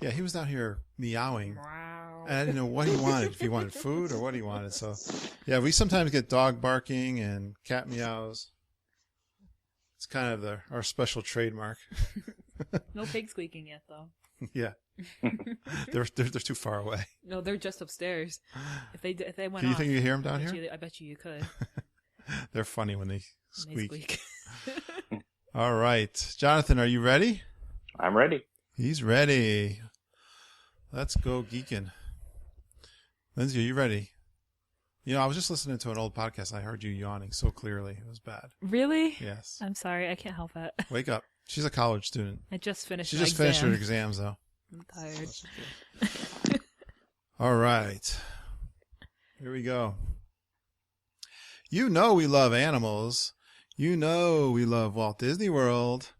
Yeah, he was down here meowing. Wow. And I didn't know what he wanted, if he wanted food or what he wanted. So, yeah, we sometimes get dog barking and cat meows. It's kind of our special trademark. No pig squeaking yet, though. Yeah. They're too far away. No, they're just upstairs. If they went Do you off, think you hear them down here? I bet you could. They're funny when they squeak. When they squeak. All right. Jonathan, are you ready? I'm ready. He's ready. Let's go geeking. Lindsay, are you ready? I was just listening to an old podcast. I heard you yawning so clearly. It was bad. Really? Yes. I'm sorry. I can't help it. Wake up. She's a college student. I just finished She my just finished her exam. exams, though. I'm tired. All right. Here we go. You know we love animals. You know we love Walt Disney World.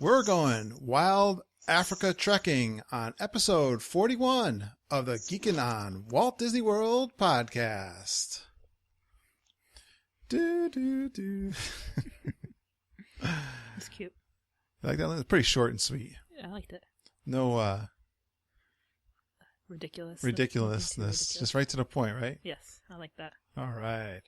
We're going wild Africa trekking on episode 41 of the Geekin on Walt Disney World podcast. Do. It's cute. You like that? It's pretty short and sweet. Yeah, I liked it. No Ridiculousness. ridiculousness. Just right to the point, right? Yes, I like that. All right.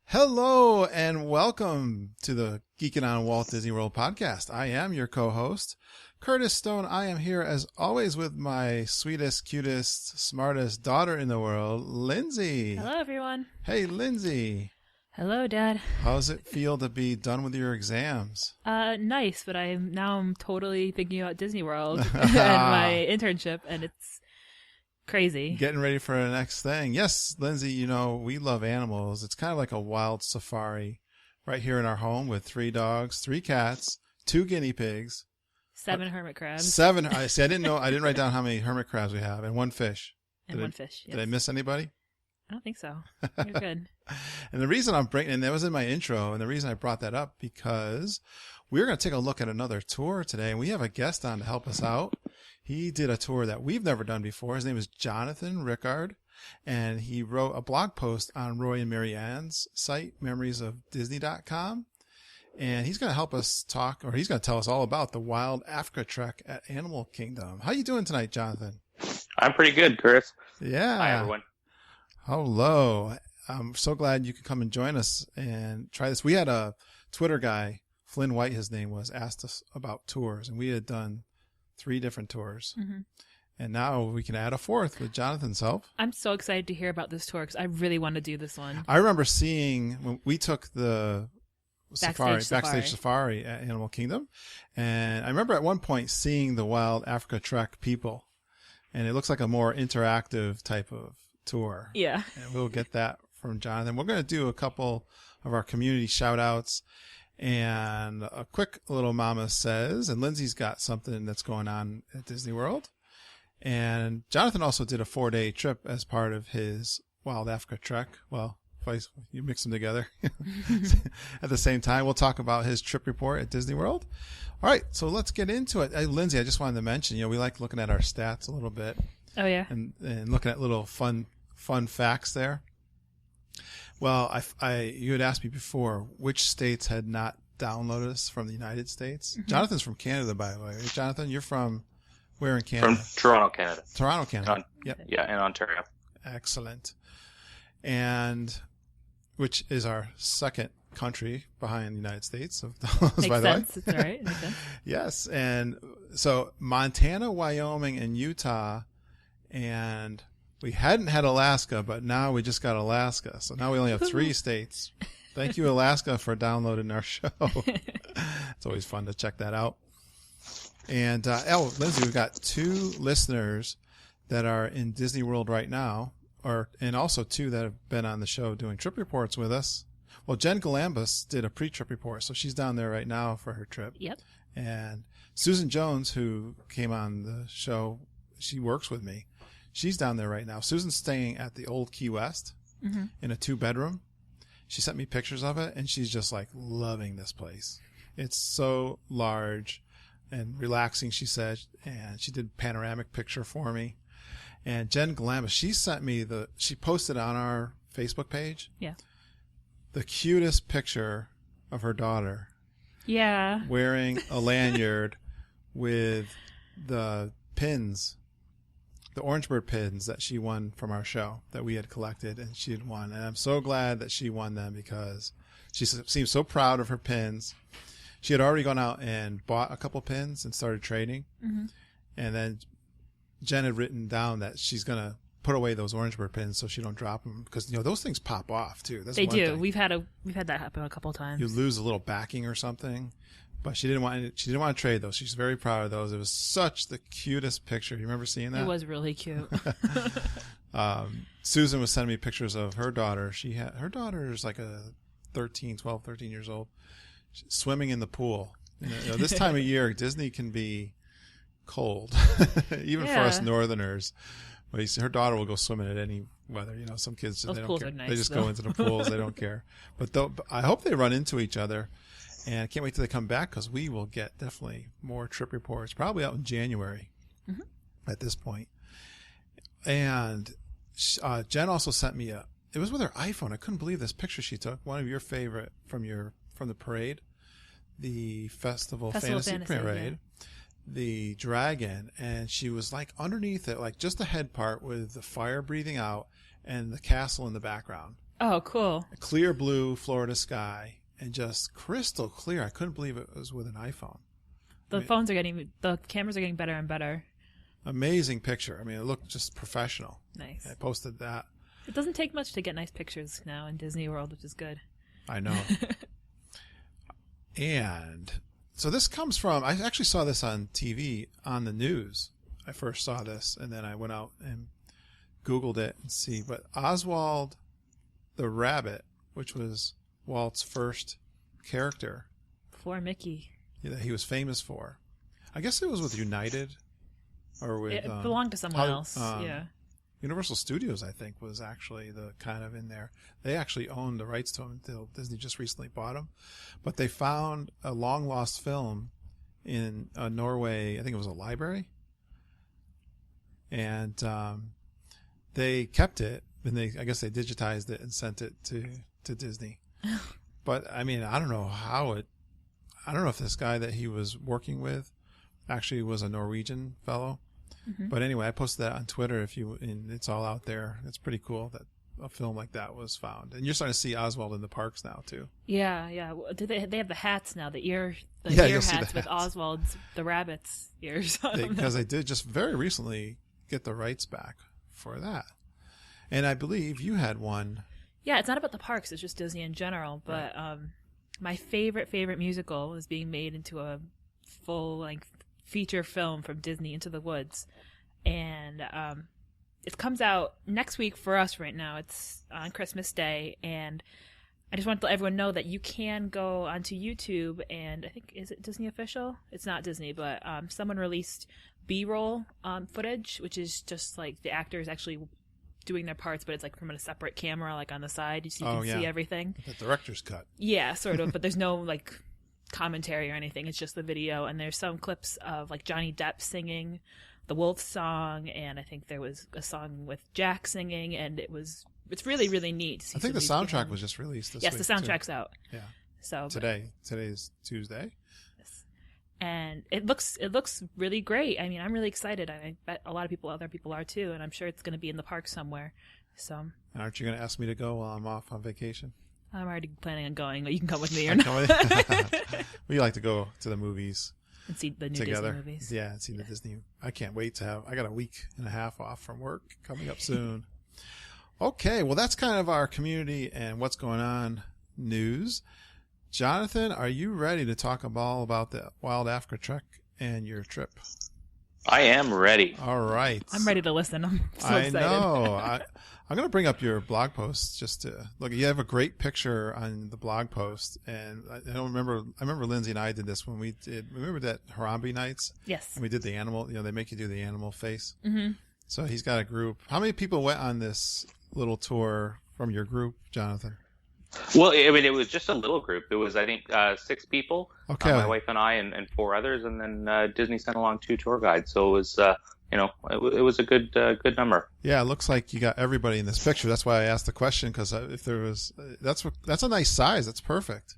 Hello and welcome to the Geekin' on Walt Disney World podcast. I am your co-host, Curtis Stone. I am here as always with my sweetest, cutest, smartest daughter in the world, Lindsay. Hello, everyone. Hey, Lindsay. Hello, Dad. How does it feel to be done with your exams? Nice, but I'm totally thinking about Disney World and my internship, and it's crazy. Getting ready for the next thing. Yes, Lindsay, we love animals. It's kind of like a wild safari right here in our home with 3 dogs, 3 cats, 2 guinea pigs. 7 hermit crabs. 7. I didn't write down how many hermit crabs we have, and 1 fish. And 1 fish. Yes. Did I miss anybody? I don't think so. You're good. And the reason and that was in my intro, and the reason I brought that up because we're going to take a look at another tour today, and we have a guest on to help us out. He did a tour that we've never done before. His name is Jonathan Rickard, and he wrote a blog post on Roy and Mary Ann's site, memoriesofdisney.com. And he's going to help us talk, or he's going to tell us all about the Wild Africa Trek at Animal Kingdom. How you doing tonight, Jonathan? I'm pretty good, Chris. Yeah. Hi, everyone. Hello. I'm so glad you could come and join us and try this. We had a Twitter guy, Flynn White, his name was, asked us about tours, and we had done 3 different tours. Mm-hmm. And now we can add a 4th with Jonathan's help. I'm so excited to hear about this tour because I really want to do this one. I remember seeing when we took the backstage safari at Animal Kingdom, and I remember at one point seeing the Wild Africa Trek people, and it looks like a more interactive type of tour. Yeah. And we'll get that from Jonathan. We're going to do a couple of our community shout outs. And a quick little mama says, and Lindsay's got something that's going on at Disney World. And Jonathan also did a 4-day trip as part of his Wild Africa Trek. Well, you mix them together at the same time. We'll talk about his trip report at Disney World. All right, so let's get into it. Hey, Lindsay, I just wanted to mention, we like looking at our stats a little bit. Oh, yeah. And looking at little fun facts there. Well, you had asked me before which states had not downloaded us from the United States. Mm-hmm. Jonathan's from Canada, by the way. Right? Jonathan, you're from where in Canada? From Toronto, Canada. Toronto, Canada. Yep. Yeah, in Ontario. Excellent. And which is our second country behind the United States. Of those, Makes by sense. The way. It's all right. Makes sense. Yes. And so Montana, Wyoming, and Utah, and we hadn't had Alaska, but now we just got Alaska. So now we only have 3 states. Thank you, Alaska, for downloading our show. It's always fun to check that out. And, Lindsay, we've got 2 listeners that are in Disney World right now, and also 2 that have been on the show doing trip reports with us. Well, Jen Galambus did a pre-trip report, so she's down there right now for her trip. Yep. And Susan Jones, who came on the show, she works with me. She's down there right now. Susan's staying at the old Key West in a 2-bedroom. She sent me pictures of it, and she's just like loving this place. It's so large and relaxing, she said, and she did panoramic picture for me. And Jen Glamis, she posted on our Facebook page. Yeah. The cutest picture of her daughter. Yeah. Wearing a lanyard with the pins, the Orangebird pins that she won from our show that we had collected, and she had won. And I'm so glad that she won them because she seemed so proud of her pins. She had already gone out and bought a couple pins and started trading. Mm-hmm. And then Jen had written down that she's going to put away those Orangebird pins so she don't drop them because, those things pop off too. That's they one do. thing. We've had that happen a couple times. You lose a little backing or something, but she didn't want to trade those. She's very proud of those. It was such the cutest picture. You remember seeing that? It was really cute. Susan was sending me pictures of her daughter. Her daughter is like 13 years old. She's swimming in the pool. This time of year, Disney can be cold, even for us Northerners. But her daughter will go swimming at any weather. Some kids, those they don't pools care. Are nice, they just though. go into the pools. They don't care. But I hope they run into each other. And I can't wait till they come back because we will get definitely more trip reports, probably out in January at this point. And Jen also sent me it was with her iPhone. I couldn't believe this picture she took. One of your favorite from the parade, the Festival Fantasy Parade. Yeah. The dragon, and she was like underneath it, like just the head part with the fire breathing out and the castle in the background. Oh, cool. A clear blue Florida sky and just crystal clear. I couldn't believe it was with an iPhone. The cameras are getting better and better. Amazing picture. It looked just professional. Nice. I posted that. It doesn't take much to get nice pictures now in Disney World, which is good. I know. And so this comes from, I actually saw this on TV, on the news. I first saw this, and then I went out and Googled it and see. But Oswald the Rabbit, which was Walt's first character. For Mickey. That he was famous for. I guess it was with United. Or with... It belonged to someone else, yeah. Universal Studios, I think, was actually the kind of in there. They actually owned the rights to them until Disney just recently bought them. But they found a long-lost film in Norway. I think it was a library. And they kept it, and I guess they digitized it and sent it to Disney. But, I don't know I don't know if this guy that he was working with actually was a Norwegian fellow. Mm-hmm. But anyway, I posted that on Twitter. And it's all out there. It's pretty cool that a film like that was found. And you're starting to see Oswald in the parks now too. Yeah. Do they have the hats now? The ear hats with Oswald's the rabbit's ears. Because they did just very recently get the rights back for that. And I believe you had one. Yeah, it's not about the parks. It's just Disney in general. But right. My favorite musical is being made into a full-length feature film from Disney, Into the Woods. And it comes out next week for us right now. It's on Christmas Day. And I just want to let everyone know that you can go onto YouTube and I think, is it Disney Official? It's not Disney, but someone released B-roll footage, which is just like the actors actually doing their parts, but it's like from a separate camera, like on the side, so you can see everything. The director's cut. Yeah, sort of, but there's no like commentary or anything. It's just the video, and there's some clips of like Johnny Depp singing the Wolf song, and I think there was a song with Jack singing, and it's really, really neat to see. I think the soundtrack was just released this week. Yes, the soundtrack's out. Yeah. So today's Tuesday. And it looks really great. I'm really excited. I bet a lot of other people are too, and I'm sure it's going to be in the park somewhere. So. Aren't you going to ask me to go while I'm off on vacation? I'm already planning on going. You can come with me or not. We like to go to the movies and see the new together. Disney movies. Yeah, and see the Disney. I can't wait to I got a week and a half off from work coming up soon. Okay, well that's kind of our community and what's going on news. Jonathan, are you ready to talk all about the Wild Africa Trek and your trip? I am ready. All right. I'm ready to listen. I'm so excited. I know. I'm going to bring up your blog post just to look. You have a great picture on the blog post, and I remember Lindsay and I did this when we did. Remember that Harambe nights? Yes. And we did the animal. They make you do the animal face. Mm-hmm. So he's got a group. How many people went on this little tour from your group, Jonathan? Well, I mean, it was just a little group. It was, I think, 6 people. Okay. My wife and I, and 4 others, and then Disney sent along 2 tour guides. So it was, it was a good number. Yeah, it looks like you got everybody in this picture. That's why I asked the question, because if there was, that's a nice size. That's perfect.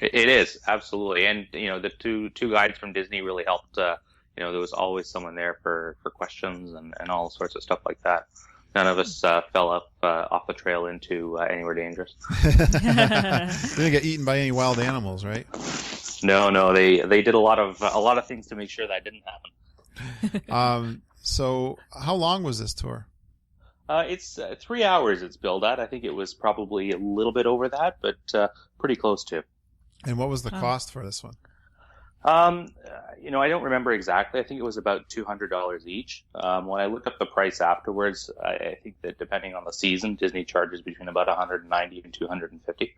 It is, absolutely. And, the two guides from Disney really helped. There was always someone there for questions and all sorts of stuff like that. None of us fell off the trail into anywhere dangerous. Didn't get eaten by any wild animals, right? No, they did a lot of things to make sure that didn't happen. So how long was this tour? It's 3 hours it's billed at. I think it was probably a little bit over that, but pretty close to. And what was the cost for this one? I don't remember exactly. I think it was about $200 each. When I looked up the price afterwards, I think that depending on the season, Disney charges between about $190 and $250.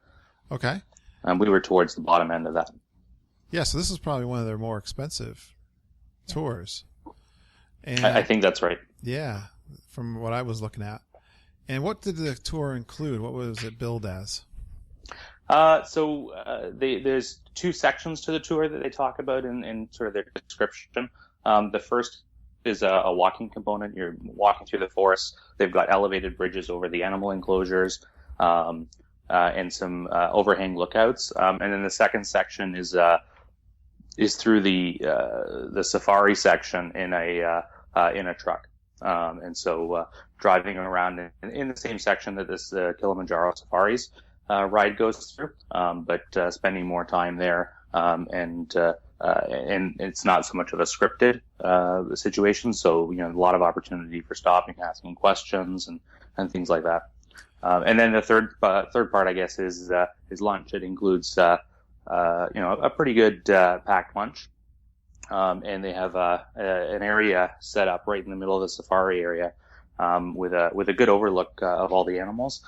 Okay. We were towards the bottom end of that. Yeah, so this is probably one of their more expensive tours. And I think that's right. Yeah, from what I was looking at. And what did the tour include? What was it billed as? There's 2 sections to the tour that they talk about in sort of their description. The first is a walking component. You're walking through the forest. They've got elevated bridges over the animal enclosures, and some overhang lookouts. And then the second section is through the safari section in a truck. And so driving around in the same section that this Kilimanjaro Safaris ride goes through, but spending more time there, and it's not so much of a scripted situation. So a lot of opportunity for stopping, asking questions, and things like that. And then the third part, I guess, is lunch. It includes a pretty good packed lunch, and they have an area set up right in the middle of the safari area, with a good overlook of all the animals.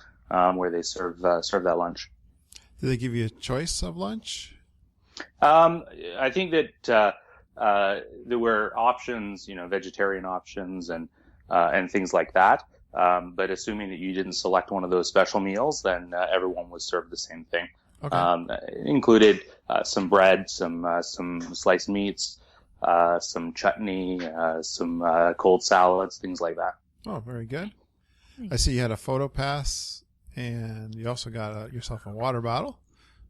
Where they serve that lunch. Do they give you a choice of lunch? I think that there were options, vegetarian options and things like that. But assuming that you didn't select one of those special meals, then everyone was served the same thing. Okay. It included some bread, some sliced meats, some chutney, some cold salads, things like that. Oh, very good. I see you had a photo pass. And you also got yourself a water bottle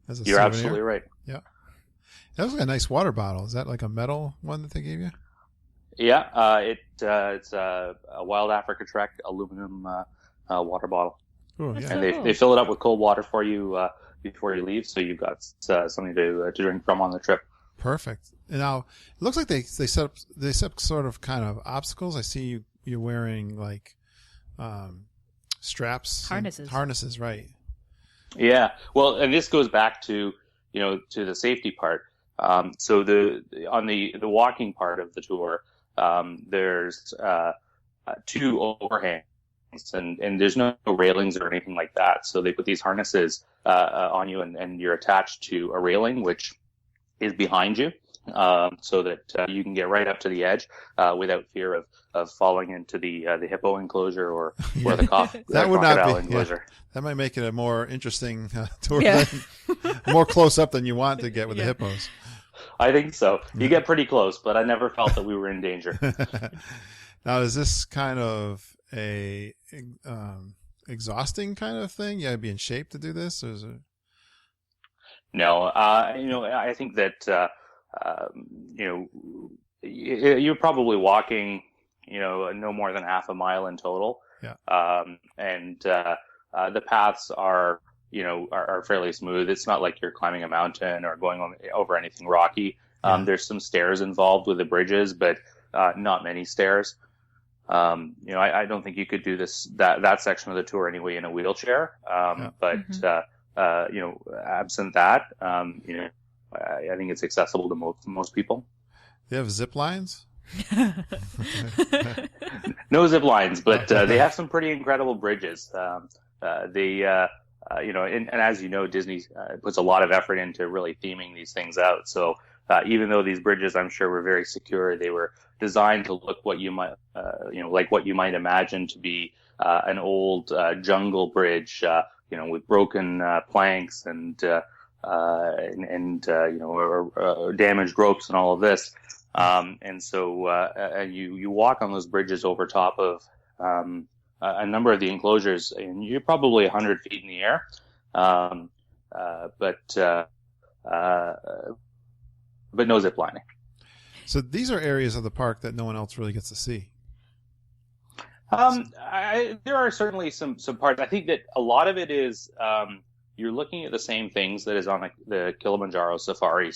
as a You're souvenir. Absolutely right. Yeah. That was a nice water bottle. Is that like a metal one that they gave you? Yeah. It's a Wild Africa Trek aluminum water bottle. Ooh, yeah. And they fill it up with cold water for you before you leave, so you've got something to drink from on the trip. Perfect. And now it looks like they set up sort of kind of obstacles. I see you're wearing like straps, harnesses, right? Yeah. Well, and this goes back to to the safety part. So on the walking part of the tour, there's 2 overhangs, and there's no railings or anything like that. So they put these harnesses on you, and you're attached to a railing which is behind you, so that you can get right up to the edge without fear of falling into the hippo enclosure or the that would not be enclosure. Yeah. That might make it a more interesting tour, more close up than you want to get with the hippos. I think so. You get pretty close, but I never felt that we were in danger. Now, is this kind of a exhausting kind of thing? You got to be in shape to do this, or is it? No, I think that you're probably walking, no more than half a mile in total. Yeah. And the paths are fairly smooth. It's not like you're climbing a mountain or going over anything rocky. There's some stairs involved with the bridges, but not many stairs. I don't think you could do that section of the tour anyway in a wheelchair. But absent that, I think it's accessible to most people. They have zip lines? No zip lines, but they have some pretty incredible bridges. And as you know, Disney puts a lot of effort into really theming these things out. So even though these bridges, I'm sure, were very secure, they were designed to look what you might, like what you might imagine to be an old jungle bridge, with broken planks and or damaged ropes and all of this. And so you walk on those bridges over top of a number of the enclosures, and you're probably 100 feet in the air. But no zip lining. So these are areas of the park that no one else really gets to see. There are certainly some parts. I think that a lot of it is you're looking at the same things that is on the Kilimanjaro Safari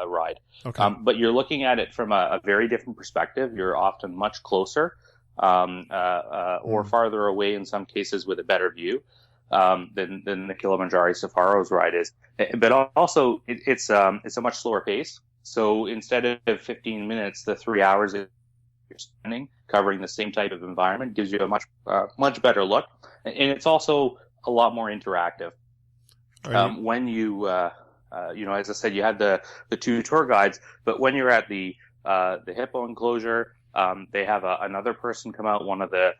ride. Okay. But you're looking at it from a very different perspective. You're often much closer or farther away in some cases with a better view than the Kilimanjaro Safaro's ride is. But also, it's a much slower pace. So instead of 15 minutes, the 3 hours that you're spending covering the same type of environment gives you a much better look. And it's also a lot more interactive. When you, as I said, you had the two tour guides, but when you're at the hippo enclosure, they have another person come out. One of the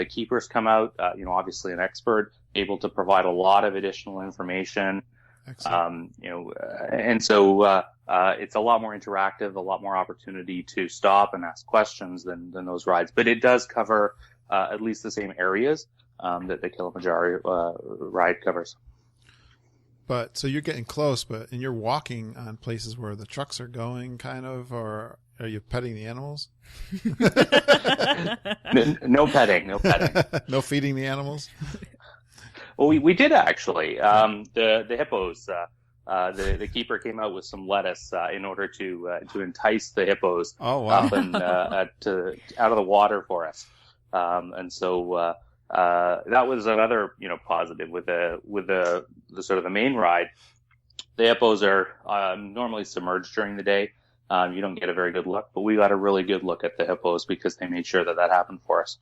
keepers come out, obviously an expert, able to provide a lot of additional information. And so it's a lot more interactive, a lot more opportunity to stop and ask questions than those rides. But it does cover at least the same areas that the Kilimanjaro ride covers. But so you're getting close, and you're walking on places where the trucks are going, kind of, or are you petting the animals? No petting. No feeding the animals? Well, we did actually. The hippos. The keeper came out with some lettuce in order to entice the hippos up and out of the water for us. And so that was another positive with the sort of the main ride. The hippos are normally submerged during the day. You don't get a very good look, but we got a really good look at the hippos because they made sure that happened for us.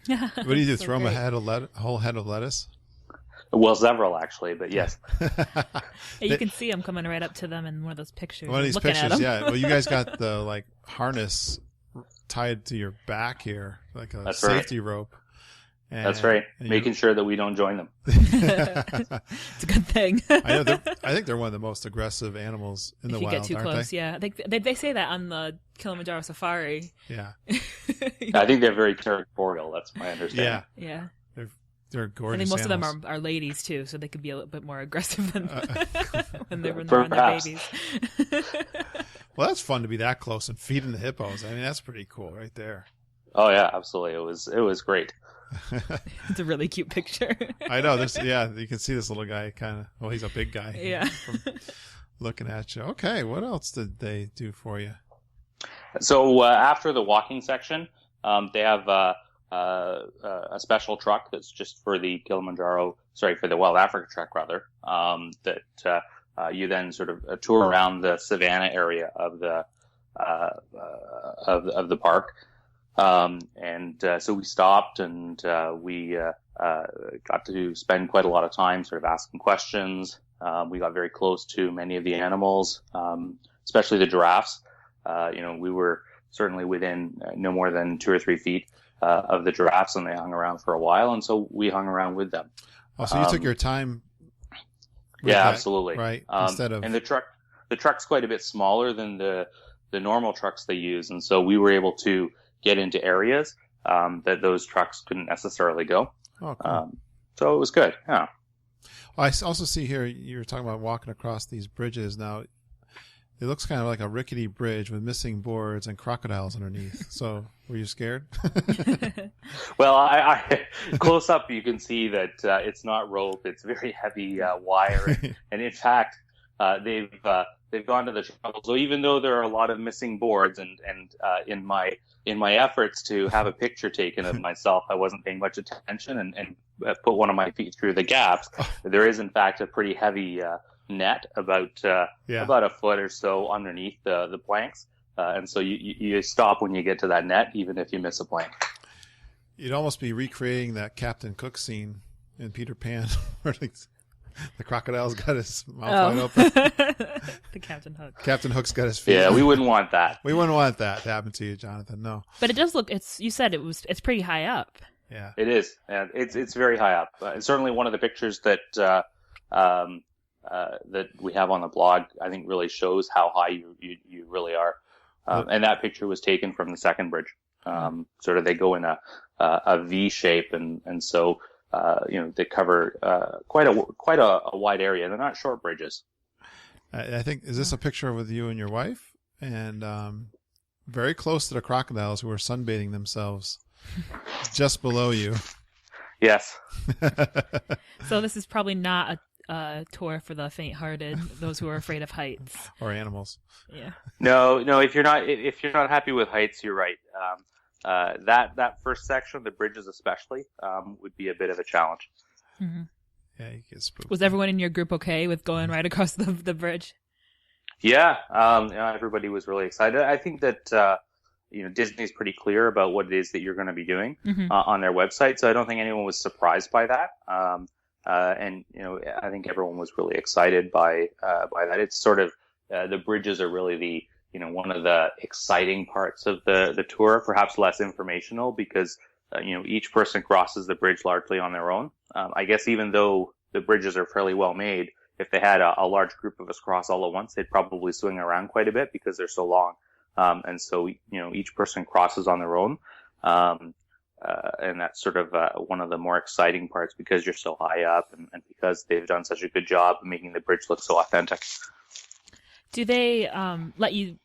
What do you do? Throw them a whole head of lettuce? Well, several actually, but yes. You can see them coming right up to them in one of those pictures. One of these pictures, yeah. Well, you guys got the harness tied to your back here, like a safety rope. And, that's right. Making sure that we don't join them. It's a good thing. I think they're one of the most aggressive animals in the wild. If you get too close, yeah. They say that on the Kilimanjaro Safari. Yeah. I think they're very territorial. That's my understanding. Yeah. They're gorgeous. I think most animals. of them are ladies too, so they could be a little bit more aggressive than when they're on their babies. Well, that's fun to be that close and feeding the hippos. I mean, that's pretty cool, right there. Oh yeah, absolutely. It was great. It's a really cute picture. I know. You can see this little guy kind of. Well, he's a big guy. Yeah. From looking at you. Okay, what else did they do for you? So after the walking section, they have a special truck that's just for the for the Wild Africa Trek rather. That you then sort of tour around the savannah area of the park. So we stopped and we got to spend quite a lot of time sort of asking questions. We got very close to many of the animals, especially the giraffes. We were certainly within no more than 2 or 3 feet of the giraffes, and they hung around for a while, and so we hung around with them. Oh, so you took your time. Yeah, absolutely. Right. And the truck's quite a bit smaller than the normal trucks they use, and so we were able to get into areas that those trucks couldn't necessarily go. Oh, cool. So it was good. Yeah. Well, I also see here you're talking about walking across these bridges. Now, it looks kind of like a rickety bridge with missing boards and crocodiles underneath. So, were you scared? Well, I close up you can see that it's not rope; it's very heavy wire, and in fact, they've gone to the trouble. So even though there are a lot of missing boards, and in my efforts to have a picture taken of myself, I wasn't paying much attention and put one of my feet through the gaps. There is in fact a pretty heavy net about a foot or so underneath the planks, and so you stop when you get to that net, even if you miss a plank. You'd almost be recreating that Captain Cook scene in Peter Pan, where the crocodile's got his mouth wide open. The Captain Hook. Captain Hook's got his feet. Yeah, we wouldn't want that. We wouldn't want that to happen to you, Jonathan. No. But it does look. You said it's pretty high up. Yeah, it is. And it's very high up. It's certainly one of the pictures that that we have on the blog, I think really shows how high you really are. And that picture was taken from the second bridge. Sort of they go in a V shape, and so they cover quite a wide area. They're not short bridges. I think, is this a picture with you and your wife? And very close to the crocodiles who are sunbathing themselves just below you. Yes. So this is probably not a tour for the faint-hearted, those who are afraid of heights or animals. Yeah. No. If you're not happy with heights, you're right. That first section, the bridges especially, would be a bit of a challenge. Mm-hmm. Yeah, you get spooked. Was everyone in your group okay with going right across the bridge? Yeah, everybody was really excited. I think that Disney's pretty clear about what it is that you're going to be doing on their website, so I don't think anyone was surprised by that. And I think everyone was really excited by that. It's sort of the bridges are really the one of the exciting parts of the tour, perhaps less informational because each person crosses the bridge largely on their own. I guess even though the bridges are fairly well made, if they had a large group of us cross all at once, they'd probably swing around quite a bit because they're so long. And so, each person crosses on their own. And that's sort of one of the more exciting parts because you're so high up and because they've done such a good job of making the bridge look so authentic. Do they let you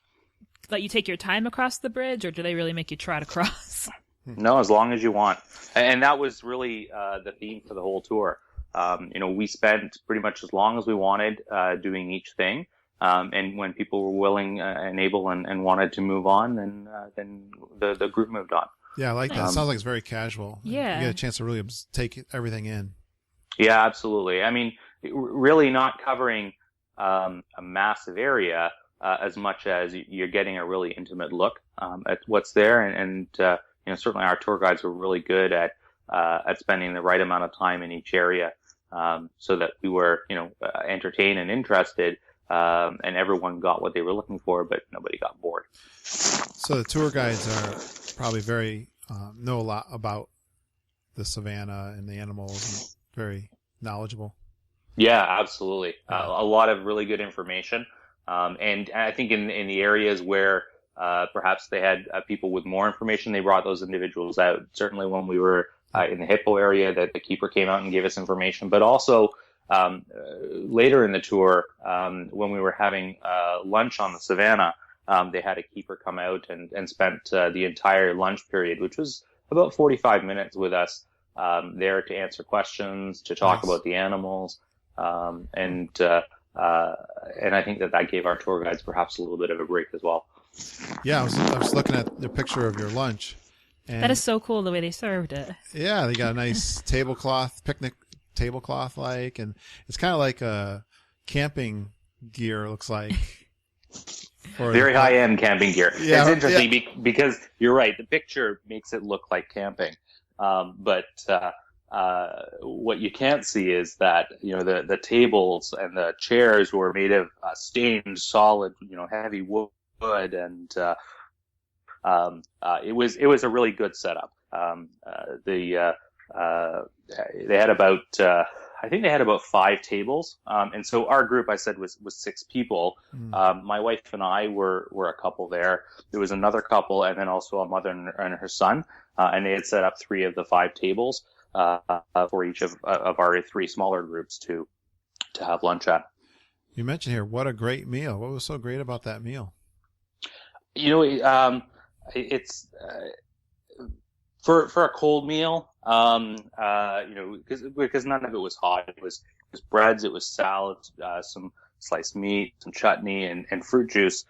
take your time across the bridge, or do they really make you try to cross? No, as long as you want. And that was really the theme for the whole tour. We spent pretty much as long as we wanted doing each thing. And when people were willing and able and wanted to move on, then the group moved on. Yeah, I like that. It sounds like it's very casual. Yeah. You get a chance to really take everything in. Yeah, absolutely. I mean, really not covering a massive area as much as you're getting a really intimate look at what's there. And certainly our tour guides were really good at spending the right amount of time in each area so that we were, entertained and interested. And everyone got what they were looking for, but nobody got bored. So the tour guides are probably know a lot about the savannah and the animals, and very knowledgeable. Yeah, absolutely. A lot of really good information. And I think in the areas where perhaps they had people with more information, they brought those individuals out. Certainly when we were in the hippo area, that the keeper came out and gave us information, but also later in the tour, when we were having lunch on the savannah, they had a keeper come out and spent the entire lunch period, which was about 45 minutes with us, there to answer questions, to talk about the animals. And I think that gave our tour guides perhaps a little bit of a break as well. Yeah, I was looking at the picture of your lunch. And that is so cool the way they served it. Yeah, they got a nice picnic tablecloth and it's kind of like a camping gear, looks like. Very high-end camping gear. Yeah, it's interesting because you're right, the picture makes it look like camping. But what you can't see is that, the tables and the chairs were made of stained solid, heavy wood, and it was a really good setup. They had about I think they had about 5 tables, and so our group, I said, was 6 people. My wife and I were a couple there. There was another couple, and then also a mother and her son, and they had set up 3 of the 5 tables for each of our 3 smaller groups to have lunch at. You mentioned here, what a great meal! What was so great about that meal? It's for a cold meal, because none of it was hot. It was breads, it was salads, some sliced meat, some chutney, and fruit juice.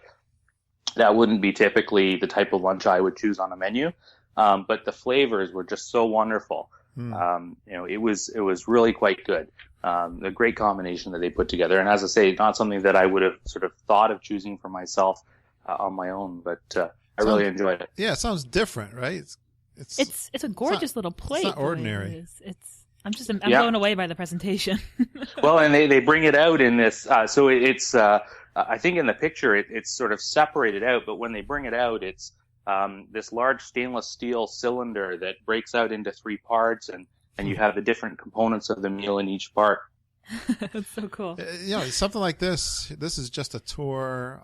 That wouldn't be typically the type of lunch I would choose on a menu, but the flavors were just so wonderful. It was really quite good. A great combination that they put together, and as I say, not something that I would have sort of thought of choosing for myself on my own, but I really enjoyed it. Yeah, it sounds different, right? It's a gorgeous little plate. It's not ordinary. I'm blown away by the presentation. Well, and they bring it out in this. So it's I think in the picture it's sort of separated out, but when they bring it out, it's this large stainless steel cylinder that breaks out into 3 parts, and you have the different components of the meal in each part. That's so cool. Something like this is just a tour.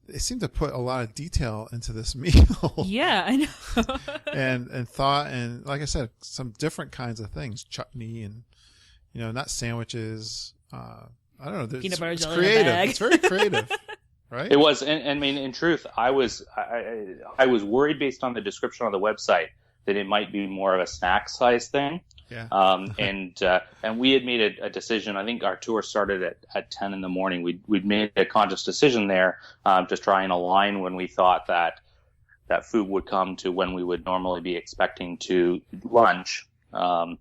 They seem to put a lot of detail into this meal. Yeah, I know. and thought, and like I said, some different kinds of things, chutney and, not sandwiches. I don't know. Peanut butter it's jelly creative. in a bag. It's very creative, right? It was, and I mean, in truth, I was worried based on the description on the website that it might be more of a snack size thing. Yeah. And we had made a decision. I think our tour started at 10 in the morning. We'd made a conscious decision there to try and align when we thought that food would come to when we would normally be expecting to lunch. And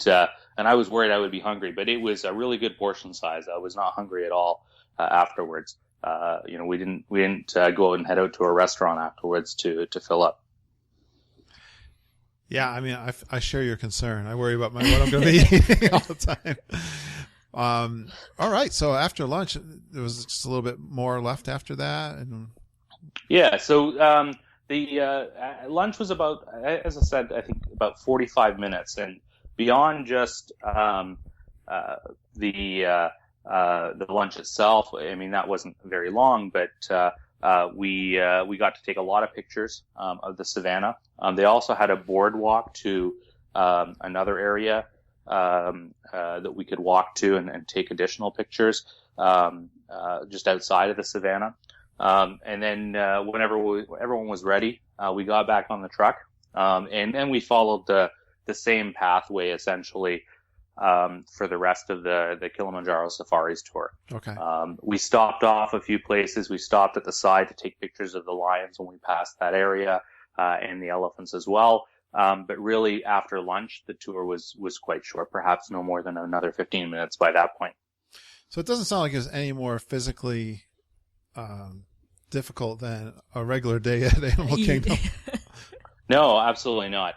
I was worried I would be hungry, but it was a really good portion size. I was not hungry at all afterwards. We didn't go and head out to a restaurant afterwards to fill up. Yeah, I mean, I share your concern. I worry about what I'm going to be eating all the time. All right. So after lunch, there was just a little bit more left after that, and yeah. So the lunch was about, as I said, I think about 45 minutes, and beyond just the lunch itself. I mean, that wasn't very long, but we got to take a lot of pictures of the savannah. They also had a boardwalk to another area that we could walk to and take additional pictures just outside of the savannah. And then whenever everyone was ready, we got back on the truck, and then we followed the same pathway essentially for the rest of the Kilimanjaro Safaris tour. Okay. We stopped off a few places. We stopped at the side to take pictures of the lions when we passed that area, and the elephants as well. But really, after lunch, the tour was quite short, perhaps no more than another 15 minutes by that point. So it doesn't sound like it was any more physically difficult than a regular day at Animal Kingdom. No, absolutely not.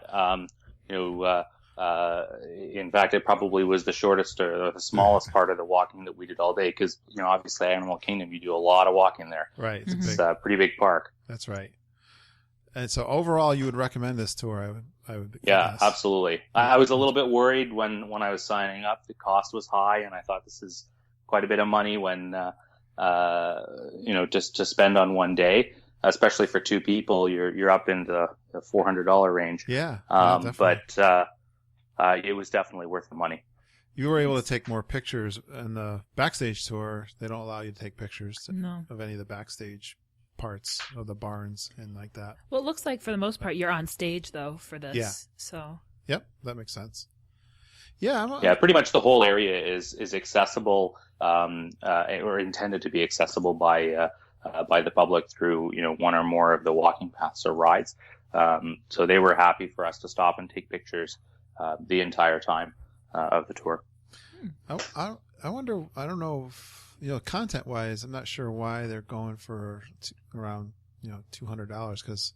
In fact, it probably was the shortest or the smallest part of the walking that we did all day because, obviously Animal Kingdom, you do a lot of walking there. Right. It's a pretty big park. That's right. And so overall, you would recommend this tour, I would Yeah, guess. absolutely. I was a little bit worried when I was signing up. The cost was high, and I thought this is quite a bit of money when, just to spend on one day, especially for 2 people, you're up into the $400 range. Yeah. But it was definitely worth the money. You were able to take more pictures in the backstage tour. They don't allow you to take pictures of any of the backstage parts of the barns and like that. Well, it looks like for the most part you're on stage though for this. Yeah. So. Yep, that makes sense. Yeah. Yeah, pretty much the whole area is accessible, or intended to be accessible by the public through one or more of the walking paths or rides. So they were happy for us to stop and take pictures the entire time of the tour. I wonder. I don't know if, content wise, I'm not sure why they're going for around $200 because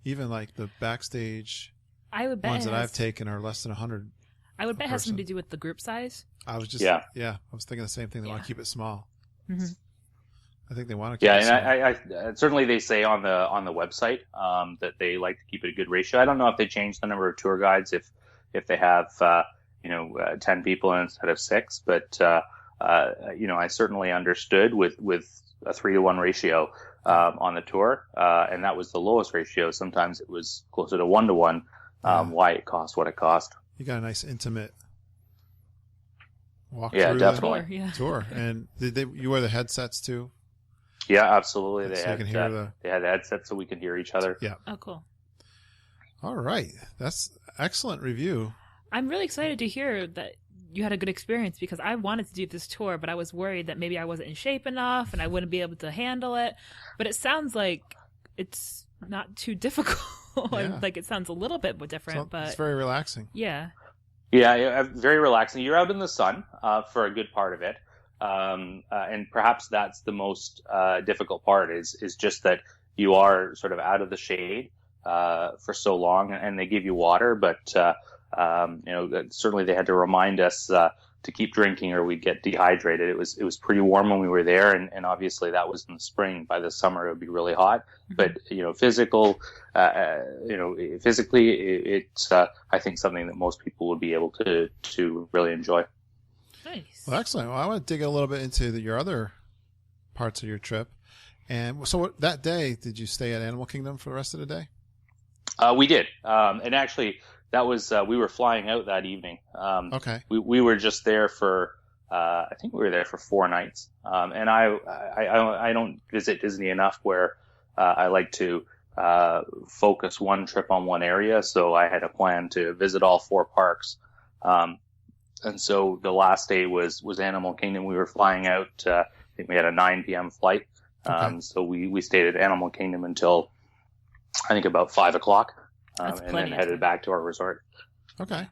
even like the backstage ones that I've taken are less than 100. I would bet it has something to do with the group size. I was just I was thinking the same thing. They want to keep it small. Mm-hmm. I think they want to keep it small. I certainly they say on the website that they like to keep it a good ratio. I don't know if they changed the number of tour guides if they have 10 people instead of 6, but I certainly understood with a 3-to-1 ratio on the tour, and that was the lowest ratio. Sometimes it was closer to 1-to-1. Why it cost what it cost. You got a nice intimate walk through definitely. The tour. And did you wear the headsets too? Yeah, absolutely. They had they had headsets so we could hear each other. Yeah. Oh, cool. All right. That's excellent review. I'm really excited to hear that you had a good experience because I wanted to do this tour, but I was worried that maybe I wasn't in shape enough and I wouldn't be able to handle it. But it sounds like it's not too difficult. Yeah. Like it sounds a little bit different, but it's very relaxing. Yeah. Yeah, very relaxing. You're out in the sun for a good part of it. And perhaps that's the most difficult part is just that you are sort of out of the shade for so long, and they give you water, but certainly they had to remind us keep drinking or we'd get dehydrated. It was pretty warm when we were there, and obviously that was in the spring. By the summer, it would be really hot. But physically, it's I think something that most people would be able to really enjoy. Nice. Well, excellent. Well, I want to dig a little bit into your other parts of your trip. And so that day, did you stay at Animal Kingdom for the rest of the day? We did, and actually, that was we were flying out that evening. Okay. We were just there for I think we were there for 4 nights. And I don't visit Disney enough where I like to focus one trip on one area. So I had a plan to visit all 4 parks. And so the last day was Animal Kingdom. We were flying out. I think we had a 9 p.m. flight. Okay. So we stayed at Animal Kingdom until I think about 5 o'clock, and then headed back to our resort. Okay.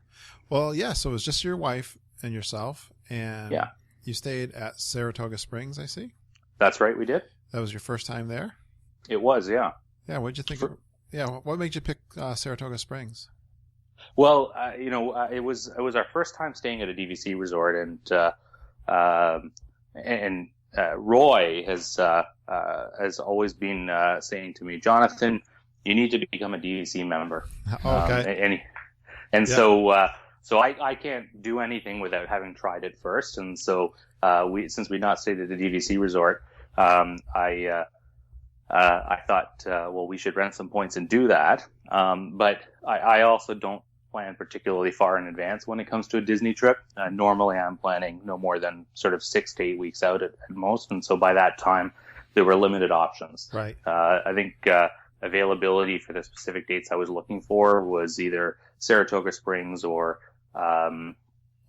Well, yeah. So it was just your wife and yourself, and yeah. You stayed at Saratoga Springs, I see. That's right, we did. That was your first time there? It was, yeah. Yeah. What did you think? What made you pick Saratoga Springs? Well, it was our first time staying at a DVC resort, and Roy has always been saying to me, Jonathan, you need to become a DVC member. Okay. So I can't do anything without having tried it first. And so since we'd not stayed at a DVC resort, I thought, well, we should rent some points and do that. But I also don't plan particularly far in advance when it comes to a Disney trip. Normally I'm planning no more than sort of 6 to 8 weeks out at most. And so by that time, there were limited options. Right. I think availability for the specific dates I was looking for was either Saratoga Springs or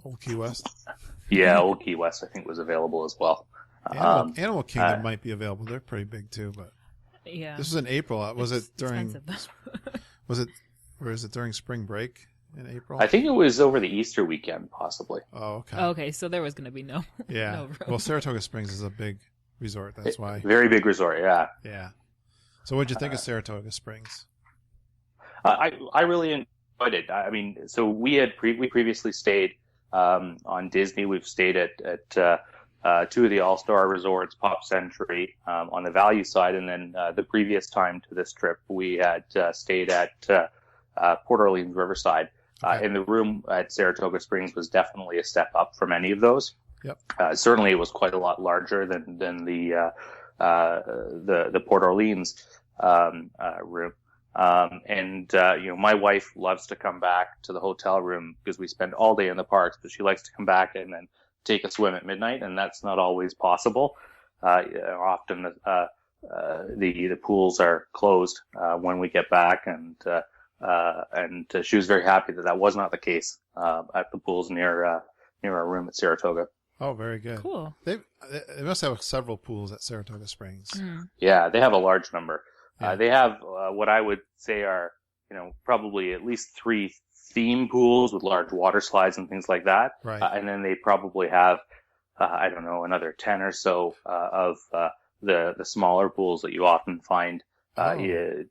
Old Key West. Yeah, Old Key West I think was available as well. Animal Kingdom might be available. They're pretty big too, but yeah. This was in April. Was it during? Was it during spring break in April? I think it was over the Easter weekend, possibly. Oh, okay. Okay, so there was going to be no. Yeah. No room. Well, Saratoga Springs is a big resort. That's why. Very big resort. Yeah. Yeah. So, what did you think of Saratoga Springs? I really enjoyed it. I mean, so we previously stayed on Disney. We've stayed at 2 of the All-Star resorts, Pop Century, on the value side, and then the previous time to this trip, we had stayed at Port Orleans Riverside. Okay. And the room at Saratoga Springs was definitely a step up from any of those. Yep. Certainly, it was quite a lot larger than the Port Orleans room. My wife loves to come back to the hotel room because we spend all day in the parks, but she likes to come back and then take a swim at midnight, and that's not always possible. Often the pools are closed when we get back, and she was very happy that was not the case at the pools near our room at Saratoga. Oh, very good. Cool. They must have several pools at Saratoga Springs. Mm. Yeah, they have a large number. Yeah. They have what I would say are, probably at least 3 theme pools with large water slides and things like that. Right. And then they probably have, I don't know, another 10 or so of the smaller pools that you often find near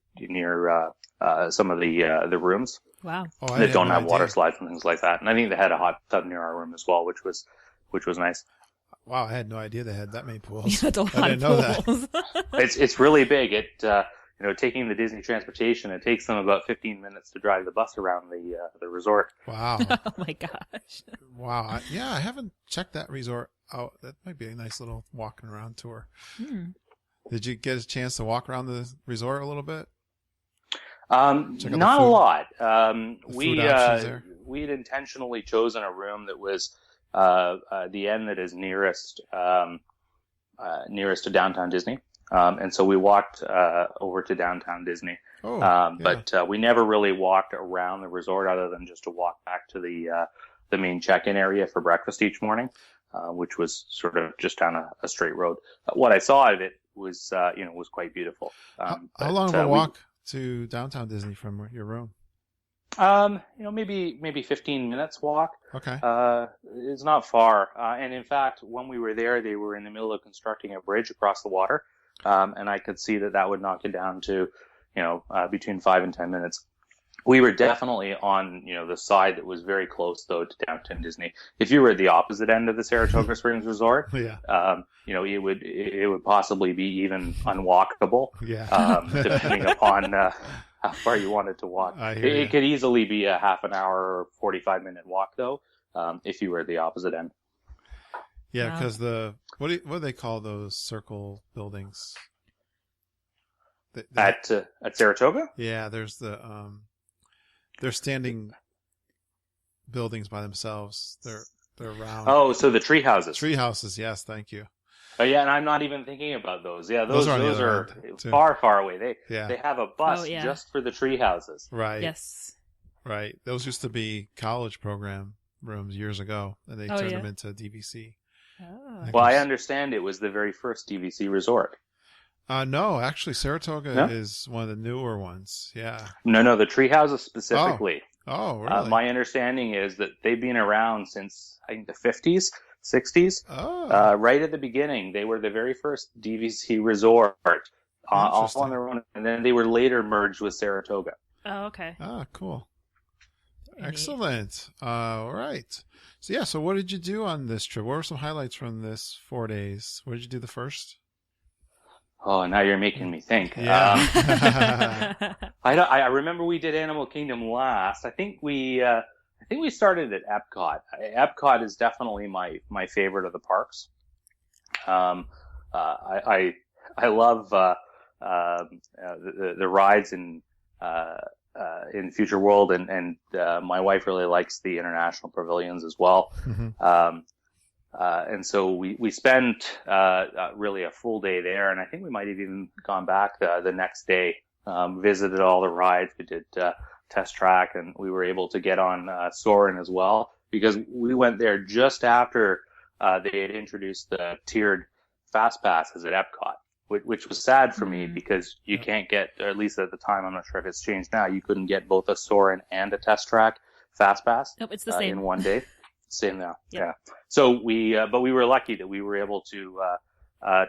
some of the rooms. Wow. That don't have water slides and things like that. And I think they had a hot tub near our room as well, which was nice. Wow, I had no idea they had that many pools. That's a lot I didn't know of pools. That. It's really big. Taking the Disney transportation, it takes them about 15 minutes to drive the bus around the resort. Wow. Oh my gosh. Wow. I haven't checked that resort out. That might be a nice little walking around tour. Hmm. Did you get a chance to walk around the resort a little bit? Not a lot. We had intentionally chosen a room that was the end that is nearest to downtown Disney. And so we walked over to downtown Disney. Oh, yeah. But we never really walked around the resort other than just to walk back to the main check-in area for breakfast each morning, which was sort of just down a straight road. What I saw of it was quite beautiful. How long of a walk to downtown Disney from your room? Maybe 15 minutes walk. Okay. It's not far. And in fact, when we were there, they were in the middle of constructing a bridge across the water. And I could see that would knock it down to, between 5 and 10 minutes We were definitely on, the side that was very close, though, to Downtown Disney. If you were at the opposite end of the Saratoga Springs Resort, it would possibly be even unwalkable, depending upon how far you wanted to walk. It could easily be a half an hour or 45-minute walk, though, if you were at the opposite end. Yeah, because what do they call those circle buildings? At Saratoga? Yeah, there's they're standing buildings by themselves. They're round. Oh, so the tree houses. Tree houses, yes, thank you. Yeah, and I'm not even thinking about those. Yeah, those are far, far away. They have a bus just for the tree houses. Right. Yes. Right. Those used to be college program rooms years ago, and they turned them into DVC. Oh. Well, I understand it was the very first DVC resort. No, actually, Saratoga is one of the newer ones. Yeah. No, the tree houses specifically. Oh, really? My understanding is that they've been around since, I think, the 50s, 60s. Oh. Right at the beginning, they were the very first DVC resort, all on their own, and then they were later merged with Saratoga. Oh, okay. Ah, cool. Excellent. All right. So what did you do on this trip? What were some highlights from this 4 days? What did you do the first? Oh, now you're making me think. Yeah. I remember we did Animal Kingdom last. I think we started at Epcot. Epcot is definitely my favorite of the parks. I love the rides in Future World, and my wife really likes the international pavilions as well. Mm-hmm. And so we spent really a full day there, and I think we might have even gone back the next day, visited all the rides. We did Test Track, and we were able to get on Soarin' as well, because we went there just after they had introduced the tiered Fast Passes at Epcot, which was sad for me, because you can't get, or at least at the time, I'm not sure if it's changed now, you couldn't get both a Soarin' and a Test Track Fast Pass. Nope, it's the same in one day. Same now. Yep. Yeah. So but we were lucky that we were able to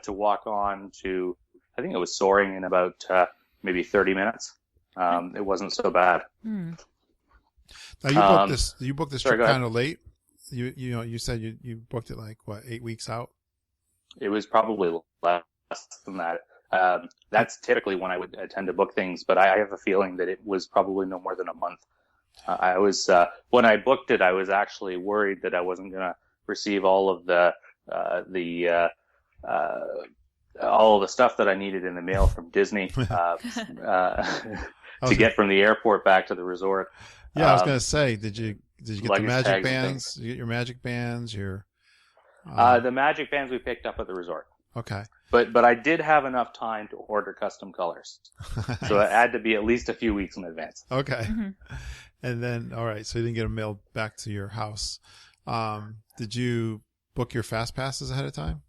walk on to, I think it was Soaring in about maybe 30 minutes. It wasn't so bad. Hmm. Now you booked this sorry, trip kind of late. You said you booked it like 8 weeks out. It was probably less than that. That's typically when I would tend to book things, but I have a feeling that it was probably no more than a month. I was when I booked it, I was actually worried that I wasn't going to receive all of all the stuff that I needed in the mail from Disney to get from the airport back to the resort. Yeah, I was going to say, did you get the magic bands? Did you get your magic bands? The magic bands we picked up at the resort. Okay. But I did have enough time to order custom colors, so it had to be at least a few weeks in advance. Okay. Mm-hmm. And then, all right, so you didn't get them mailed back to your house. Did you book your Fast Passes ahead of time?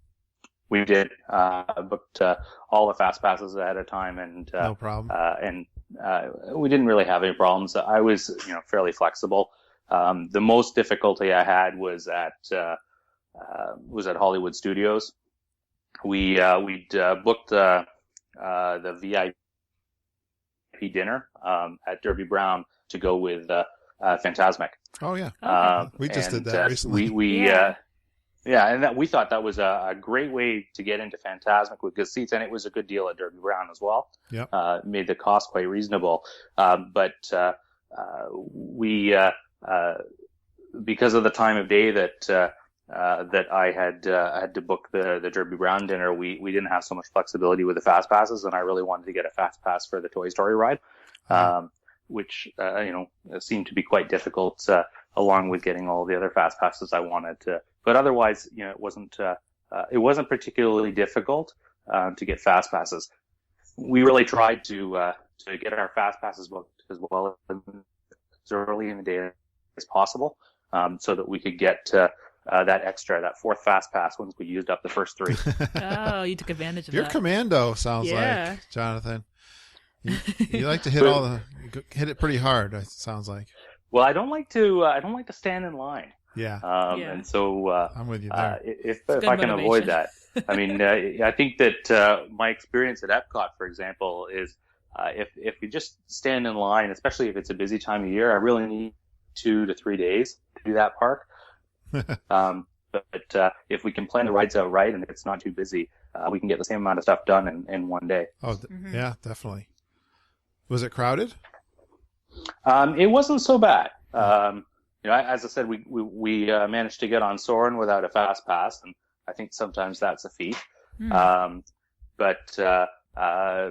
We did. Booked all the Fast Passes ahead of time, and no problem. And we didn't really have any problems. I was, fairly flexible. The most difficulty I had was at Hollywood Studios. We'd booked the VIP dinner at Derby Brown to go with Fantasmic. Oh yeah, we just did and, that recently. And we thought that was a great way to get into Fantasmic with good seats, and it was a good deal at Derby Brown as well. Yeah, made the cost quite reasonable. But we because of the time of day that I had to book the Derby Brown dinner, we didn't have so much flexibility with the Fast Passes, and I really wanted to get a Fast Pass for the Toy Story ride, which seemed to be quite difficult, along with getting all the other Fast Passes I wanted to. But otherwise, it wasn't particularly difficult to get Fast Passes. We really tried to get our Fast Passes booked as well as early in the day as possible, so that we could get that fourth Fast Pass once we used up the first three. Oh, you took advantage of You're that. commando, sounds like, Jonathan. You like to hit it pretty hard. It sounds like. Well, I don't like to stand in line. Yeah. And so I'm with you there. If I can avoid that, I mean, I think that my experience at Epcot, for example, is if we just stand in line, especially if it's a busy time of year, I really need 2 to 3 days to do that park. But if we can plan the rides out right and it's not too busy, we can get the same amount of stuff done in one day. Oh, yeah, definitely. Was it crowded? It wasn't so bad. As I said, we managed to get on Soarin' without a fast pass, and I think sometimes that's a feat. But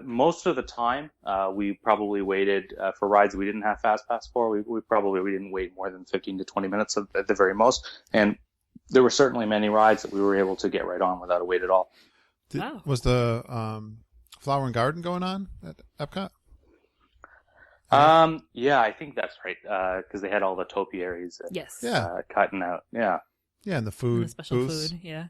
most of the time, we probably waited for rides we didn't have fast pass for. We didn't wait more than 15 to 20 minutes at the very most, and there were certainly many rides that we were able to get right on without a wait at all. Wow. Was the Flower and Garden going on at Epcot? Yeah, I think that's right. Because they had all the topiaries. Yes. Cutting out. Yeah. Yeah, and the food. And the special booths. food. Yeah.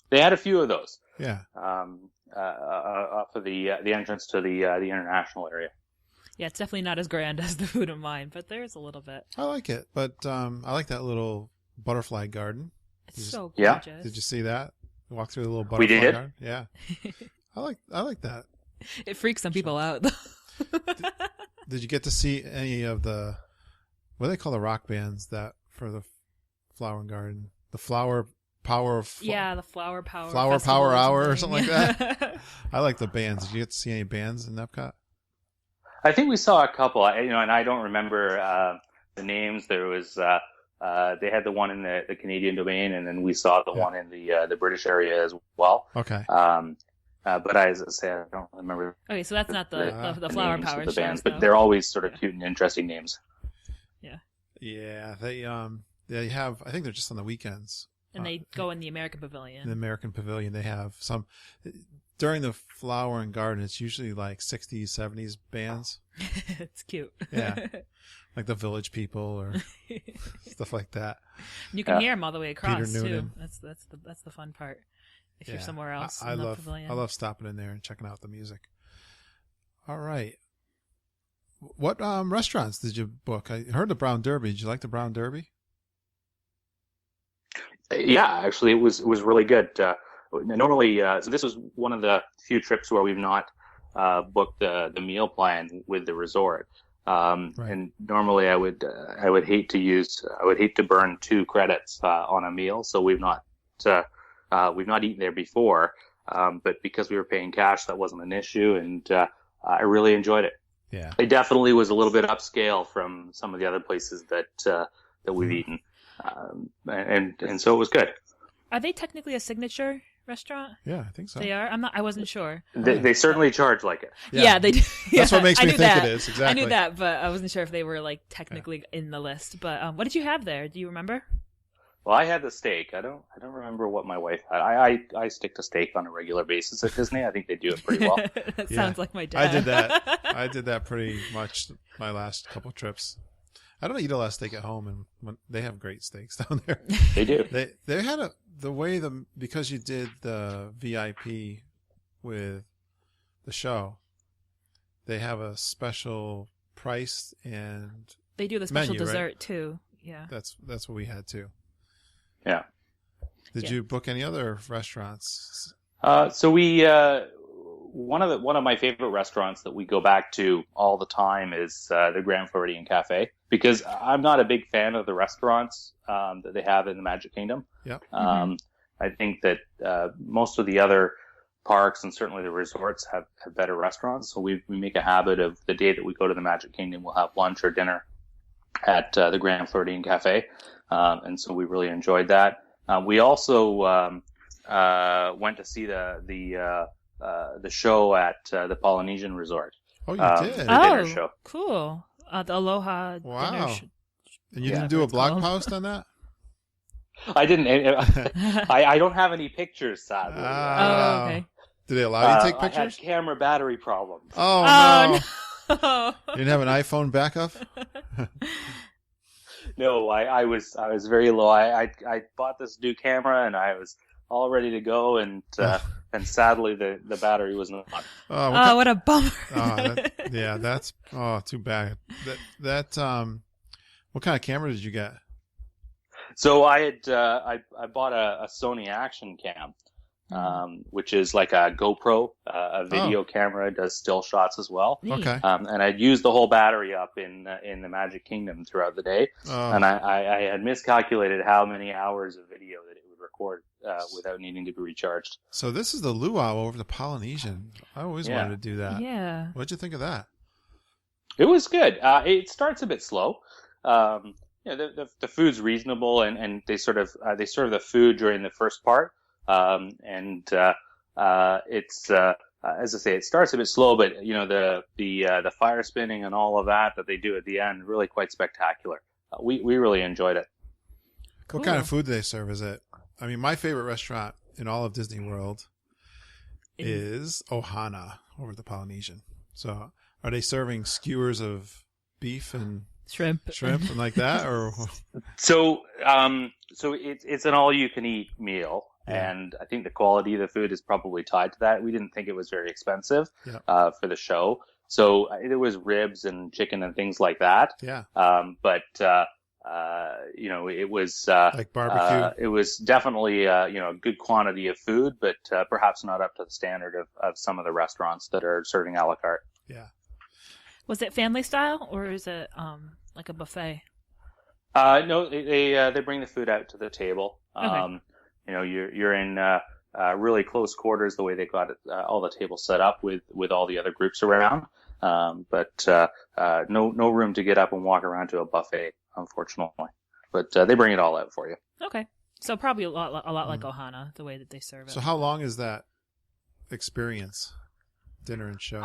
They had a few of those. Yeah. Off of the entrance to the international area. Yeah, it's definitely not as grand as the Food and Wine, but there's a little bit. I like it, but I like that little butterfly garden. It's so Yeah. gorgeous. Did you see that? Walk through the little butterfly We did. garden. Yeah. I like that. It freaks some people out, though. Did you get to see any of what do they call the rock bands that for the Flower and Garden? The Flower Power of the Flower Power Flower Festival Power Hour or something like that. that. I like the bands. Did you get to see any bands in Epcot? I think we saw a couple. And I don't remember the names. There was they had the one in the Canadian domain, and then we saw the one in the British area as well. Okay. But as I say, I don't remember. Okay, so that's not the Flower names Power of the shows, bands, though. but they're always sort of cute and interesting names. Yeah, they have. I think they're just on the weekends. And they go in the American Pavilion. In the American Pavilion, they have some during the Flower and Garden. It's usually like 60s, 70s bands. It's cute. Yeah, like the Village People or stuff like that. You can hear them all the way across Peter too. Noonan. That's the fun part. If you're somewhere else in the pavilion. I love stopping in there and checking out the music. All right. What restaurants did you book? I heard the Brown Derby. Did you like the Brown Derby? Yeah, actually, it was really good. Normally, so this was one of the few trips where we've not booked the meal plan with the resort. Right. And normally, I would hate to burn 2 credits on a meal. So we've not eaten there before. But because we were paying cash, that wasn't an issue, and I really enjoyed it. Yeah, it definitely was a little bit upscale from some of the other places that we've eaten. And so it was good. Are they technically a signature restaurant? Yeah, I think so. They are. I wasn't sure. They certainly charge like it. Yeah, they do. That's what makes me think that. it is. Exactly. I knew that, but I wasn't sure if they were like technically in the list. But what did you have there? Do you remember? Well, I had the steak. I don't remember what my wife had. I stick to steak on a regular basis at Disney. I think they do it pretty well. That sounds like my dad. I did that. I did that pretty much my last couple trips. I don't eat a lot of steak at home, and when they have great steaks down there. They do. They had because you did the VIP with the show. They have a special price, and they do the special menu, dessert right? too. Yeah, that's what we had too. Yeah. Did you book any other restaurants? So we one of my favorite restaurants that we go back to all the time is the Grand Floridian Cafe, because I'm not a big fan of the restaurants that they have in the Magic Kingdom. Yep. I think that most of the other parks and certainly the resorts have better restaurants. So we make a habit of the day that we go to the Magic Kingdom, we'll have lunch or dinner at the Grand Floridian Cafe. And so we really enjoyed that. We also went to see the show at the Polynesian Resort. Oh, you did? The dinner show. Cool. The Aloha dinner show. And you didn't do a blog post on that? I didn't. I don't have any pictures, sadly. Oh, okay. Did they allow you to take pictures? I had camera battery problems. Oh, no. You didn't have an iPhone backup? No, I was very low. I bought this new camera and I was all ready to go, and sadly the battery was not. Oh, what a bummer! That's too bad. That what kind of camera did you get? So I bought a Sony Action Cam, which is like a GoPro, a video camera, does still shots as well. Okay. And I'd used the whole battery up in the Magic Kingdom throughout the day, and I had miscalculated how many hours of video that it would record without needing to be recharged. So this is the luau over the Polynesian. I always wanted to do that. Yeah. What'd you think of that? It was good. It starts a bit slow. The food's reasonable, and they sort of they serve the food during the first part. It's as I say, it starts a bit slow, but the fire spinning and all of that they do at the end, really quite spectacular. We really enjoyed it. Cool. What kind of food do they serve? Is it? I mean, my favorite restaurant in all of Disney World is Ohana over at the Polynesian. So, are they serving skewers of beef and shrimp and like that, or? So it's an all-you-can-eat meal. Yeah. And I think the quality of the food is probably tied to that. We didn't think it was very expensive for the show. So there was ribs and chicken and things like that. Yeah. But it was like barbecue. It was definitely a good quantity of food, but perhaps not up to the standard of some of the restaurants that are serving a la carte. Yeah. Was it family style or is it like a buffet? No, they bring the food out to the table. Okay. You're in really close quarters the way they got it, all the tables set up with all the other groups around. But no room to get up and walk around to a buffet, unfortunately. But they bring it all out for you. Okay, so probably a lot like Ohana, the way that they serve it. So how long is that experience, dinner and show?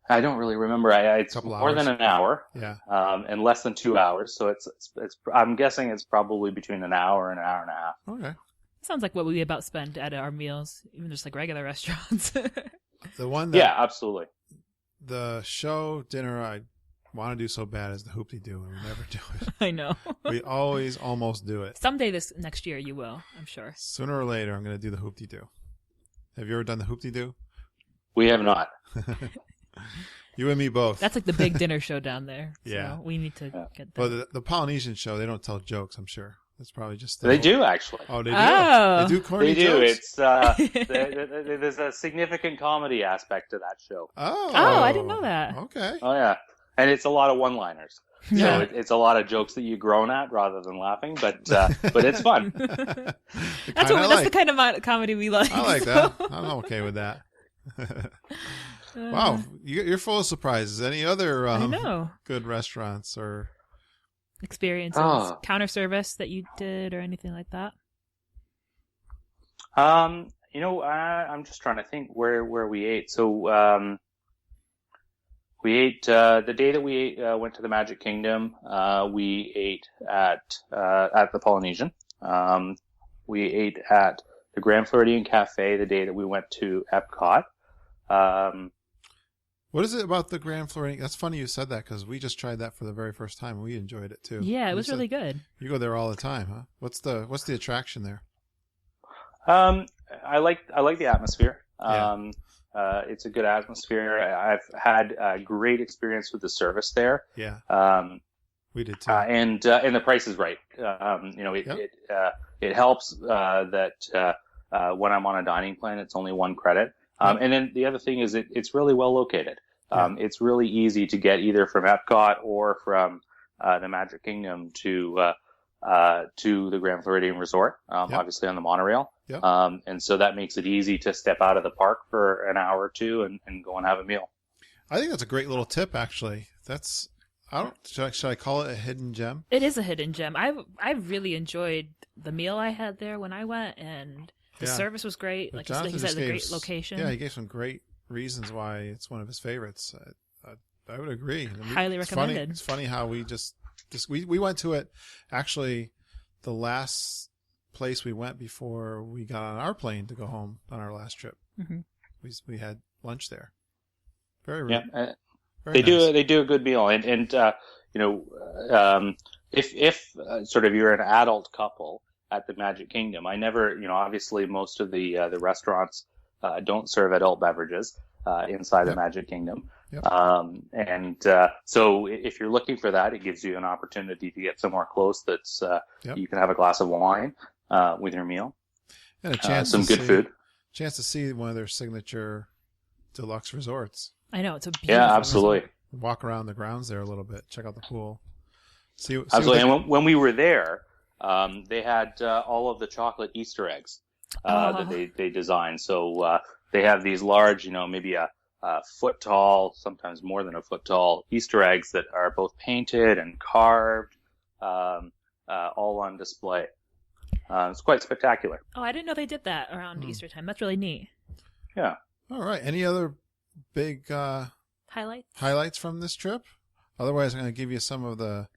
I don't really remember. It's more than an hour. Yeah. And less than 2 hours. So it's. I'm guessing it's probably between an hour and a half. Okay. Sounds like what we about spend at our meals, even just like regular restaurants. The one that. Yeah, absolutely. The show dinner I want to do so bad is the hoop-de-doo, and we never do it. I know. We always almost do it. Someday next year you will, I'm sure. Sooner or later, I'm going to do the hoop-de-doo. Have you ever done the hoop-de-doo? We have not. You and me both. That's like the big dinner show down there. So yeah. we need to get that. Well, the Polynesian show, they don't tell jokes, I'm sure. It's probably just... They do, actually. Oh, they do? Oh. They do corny jokes? It's there's a significant comedy aspect to that show. Oh, I didn't know that. Okay. Oh, yeah. And it's a lot of one-liners. Yeah. So it's a lot of jokes that you groan at rather than laughing, but it's fun. That's the kind of comedy we like. I like that. I'm okay with that. Wow, you're full of surprises. Any other good restaurants or experiences, counter service that you did or anything like that? I'm just trying to think where we ate. So we ate the day that we went to the Magic Kingdom. We ate at the Polynesian. We ate at the Grand Floridian Cafe the day that we went to Epcot. What is it about the Grand Floridian? That's funny you said that because we just tried that for the very first time and we enjoyed it too. Yeah, it was really good. You go there all the time, huh? What's the attraction there? I like the atmosphere. Yeah. It's a good atmosphere. I've had a great experience with the service there. Yeah. We did too. And the price is right. It helps that when I'm on a dining plan, it's only one credit. And then the other thing is it's really well located. It's really easy to get either from Epcot or from the Magic Kingdom to the Grand Floridian Resort, obviously on the monorail. Yep. And so that makes it easy to step out of the park for an hour or two and go and have a meal. I think that's a great little tip, actually. Should I call it a hidden gem? It is a hidden gem. I really enjoyed the meal I had there when I went, and the service was great. Like he said, the great location. Yeah, he gave some great reasons why it's one of his favorites. I would agree. Highly recommended. It's funny how we we went to it. Actually, the last place we went before we got on our plane to go home on our last trip. Mm-hmm. We had lunch there. Very nice. They do a good meal, and if sort of you're an adult couple at the Magic Kingdom, I never, obviously most of the restaurants don't serve adult beverages inside the Magic Kingdom. Yep. So if you're looking for that, it gives you an opportunity to get somewhere close that's you can have a glass of wine with your meal and a chance some good food. chance to see one of their signature deluxe resorts. I know, it's a beautiful Yeah, absolutely. resort. Walk around the grounds there a little bit. Check out the pool. See Absolutely. And when we were there, they had all of the chocolate Easter eggs that they designed. So they have these large, maybe a foot tall, sometimes more than a foot tall Easter eggs that are both painted and carved, all on display. It's quite spectacular. Oh, I didn't know they did that around Easter time. That's really neat. Yeah. All right. Any other big highlights from this trip? Otherwise, I'm going to give you some of the